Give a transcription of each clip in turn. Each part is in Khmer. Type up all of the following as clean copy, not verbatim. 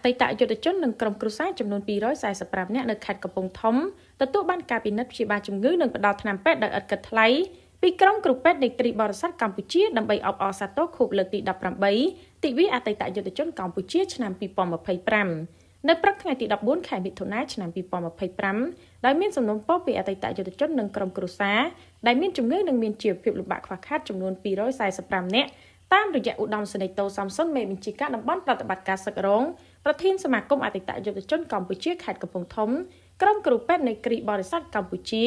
តីតយុទ្ធជននិងក្រុមគ្រួសារចំនួន245នាក់នៅខេត្តកំពង់ធំទទួលបានការពិនិត្យព្យាបាលជំងឺនិងផ្ដល់ថ្នាំពេទ្យដោយឥតគិតថ្លៃពីក្រុមគ្រូពេទ្យនៃគ្រីបរិស័ទកម្ពុជាដើម្បីអបអរសាទរខួបលើកទី18ទិវាអតីតយុទ្ធជនកម្ពុជាឆ្នាំ2025នៅព្រឹកថ្ងៃទី14ខែមិថុនាឆ្នាំ2025ដោយមានសំណូមពរពីអតីតយុទ្ធជននិងក្រុមគ្រួសារដែលមានជំងឺនិងមានជីវភាពលំបាកខ្វះខាតចំនួន245នាក់តាមរយៈឧត្តមសេនីយ៍តូសំសុនមេបញ្ជាការតំបន់ប្រតិបត្តិការសឹករងប្រធានសមាគមអតីតយុទ្ធជនកម្ពុជាខេត្តកំពង់ធំក្រុមគ្រូពេទ្យនៃគ្រីបរិស័ទកម្ពុជា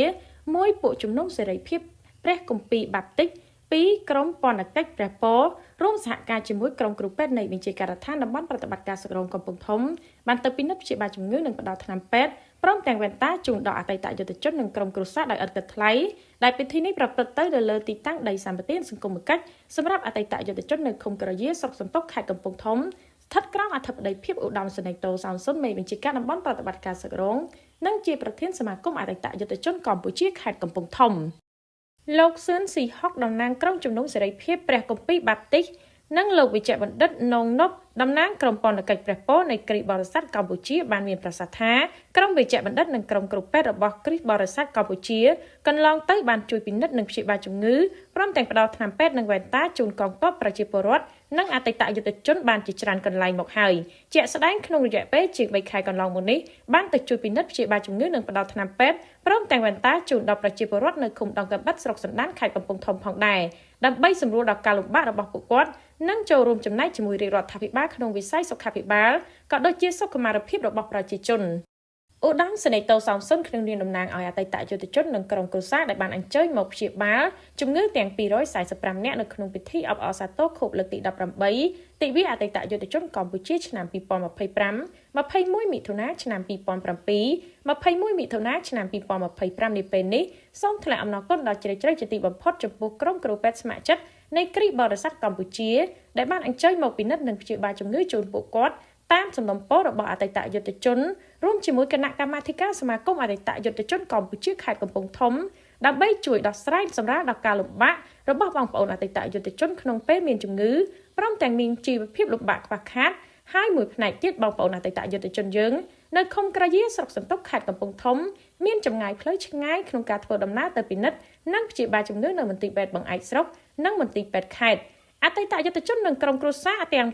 មួយពួកជំនុំសេរីភាពព្រះគម្ពីរបាប់តិចពីក្រុមបណ្ឌកិច្ចព្រះពររួមសហការជាមួយក្រុមគ្រូពេទ្យនៃបញ្ជាការដ្ឋានតំបន់ប្រតិបត្តិការសឹករងកំពង់ធំបានទៅពិនិត្យព្យាបាលជំងឺនិងផ្ដល់ថ្នាំពេទ្យព្រមទាំងវ៉ែនតាជូនដល់អតីតយុទ្ធជននិងក្រុមគ្រួសារដោយឥតគិតថ្លៃដែលពិធីនេះប្រព្រឹត្តទៅលើទីតាំងដីសម្បត្តិសង្គមគិច្ចសម្រាប់អតីតយុទ្ធជននៅឃុំក្រយាស្រុកសន្ទុកខេត្តកំពង់ធំស្ថិតក្រោមអធិបតីភាពឧត្តមសេនីយ៍តូសំសុនមេបញ្ជាការតំបន់ប្រតិបត្តិការសឹករងនិងជាប្រធានសមាគមអតីតយុទ្ធជនកម្ពុជាខេត្តកំពង់ធំលោកសឿនស៊ីហុកតំណាងក្រុមជំនុំសេរីភាពព្រះគម្ពីរបាប់តិចនិងលោកវិជ្ជបណ្ឌិតនងនប់តំណាងក្រុមបណ្ឌកិច្ចព្រះពរនៃគ្រីស្ទបរិស័ទកម្ពុជាបានមានប្រសាសន៍ថាក្រុមវិជ្ជបណ្ឌិតនិងក្រុមគ្រូពេទ្យរបស់គ្រីស្ទបរិស័ទកម្ពុជាកន្លងទៅបានជួយពិនិត្យនិងព្យាបាលជំងឺព្រមទាំងផ្ដល់ថ្នាំពេទ្យនិងវ៉ែនតាជូនកងទ័ពប្រជាពលរដ្ឋនិងអតីតយុទ្ធជនបានជាច្រើនកន្លែងមកហើយជាក់ស្ដែងក្នុងរយៈពេលជាង3ខែកន្លងមកនេះបានទៅជួយពិនិត្យព្យាបាលជំងឺនិងផ្ដល់ថ្នាំពេទ្យព្រមទាំងវ៉ែនតាជូនដល់ប្រជាពលរដ្ឋនៅឃុំដងកបិតស្រុកសណ្ដានខេត្តកំពង់ធំផងដែរដើម្បីសម្រួលដល់ការលំបាករបស់ពួកគាត់និងចូលរួមចំណែកជាមួយរាជរដ្ឋាភិបាលក្នុងវិស័យសុខាភិបាលក៏ដូចជាសុខុមាលភាពរបស់ប្រជាជនឧត្តមសេនីយ៍តូសំសុនក្នុងនាមតំណាងឲ្យអតីតយុទ្ធជននិងក្រុមគ្រួសារដែលបានអញ្ជើញមកព្យាបាលជំងឺទាំង245នាក់នៅក្នុងពិធីអបអរសាទរខួបលើកទី18ទិវាអតីតយុទ្ធជនកម្ពុជាឆ្នាំ2025 21មិថុនាឆ្នាំ2007 21មិថុនាឆ្នាំ2025នេះពេលនេះសូមថ្លែងអំណរគុណដល់ជ្រាលជ្រៅជាទីបំផុតចំពោះក្រុមគ្រូពេទ្យស្ម័គ្រចិត្តនៃគ្រីស្ទបរិស័ទកម្ពុជាដែលបានអញ្ជើញមកពិនិត្យនិងព្យាបាលជំងឺជូនពួកគាត់តាមសំណូមពររបស់អតីតយុទ្ធជនរួមជាមួយគណៈកម្មាធិការសមាគមអតីតយុទ្ធជនកម្ពុជាខេត្តកំពង់ធំដើម្បីជួយដោះស្រាយសម្រាលដល់ការលំបាករបស់បងប្អូនអតីតយុទ្ធជនក្នុងពេលមានជំងឺព្រមទាំងមានជីវភាពលំបាកខ្វះខាតហើយមួយផ្នែកទៀតបងប្អូនអតីតយុទ្ធជនយើងនៅឃុំក្រយាស្រុកសន្ទុកខេត្តកំពង់ធំមានចម្ងាយផ្លូវឆ្ងាយក្នុងការធ្វើដំណើរទៅពិនិត្យនិងព្យាបាលជំងឺនៅមន្ទីរពេទ្យបង្អែកស្រុកនិងមន្ទីរពេទ្យខេត្តអតីតយុទ្ធជននិងក្រុមគ្រួសារទាំង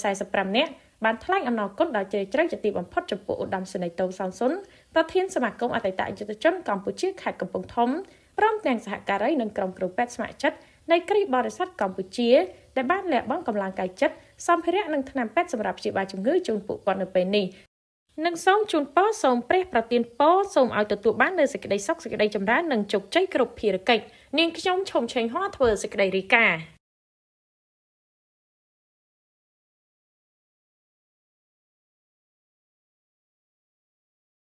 245នាក់បានថ្លែងអំណរគុណដល់ជ្រាលជ្រៅជាទីបំផុតចំពោះឧត្តមសេនីយ៍តូសំសុនប្រធានសមាគមអតីតយុទ្ធជនកម្ពុជាខេត្តកំពង់ធំព្រមទាំងសហការីនិងក្រុមគ្រូពេទ្យស្ម័គ្រចិត្តនៃគ្រីស្ទបរិស័ទកម្ពុជាដែលបានលះបង់កម្លាំងកាយចិត្តសម្ភារៈនិងថ្នាំពេទ្យសម្រាប់ព្យាបាលជំងឺជូនពួកគាត់នៅពេលនេះនិងសូមជូនពរសូមព្រះប្រទានពរសូមឲ្យទទួលបាននូវសេចក្តីសុខសេចក្តីចម្រើននិងជោគជ័យគ្រប់ភារកិច្ចនាងខ្ញុំឈុំឆេងហោះធ្វើសេចក្តីរាយការណ៍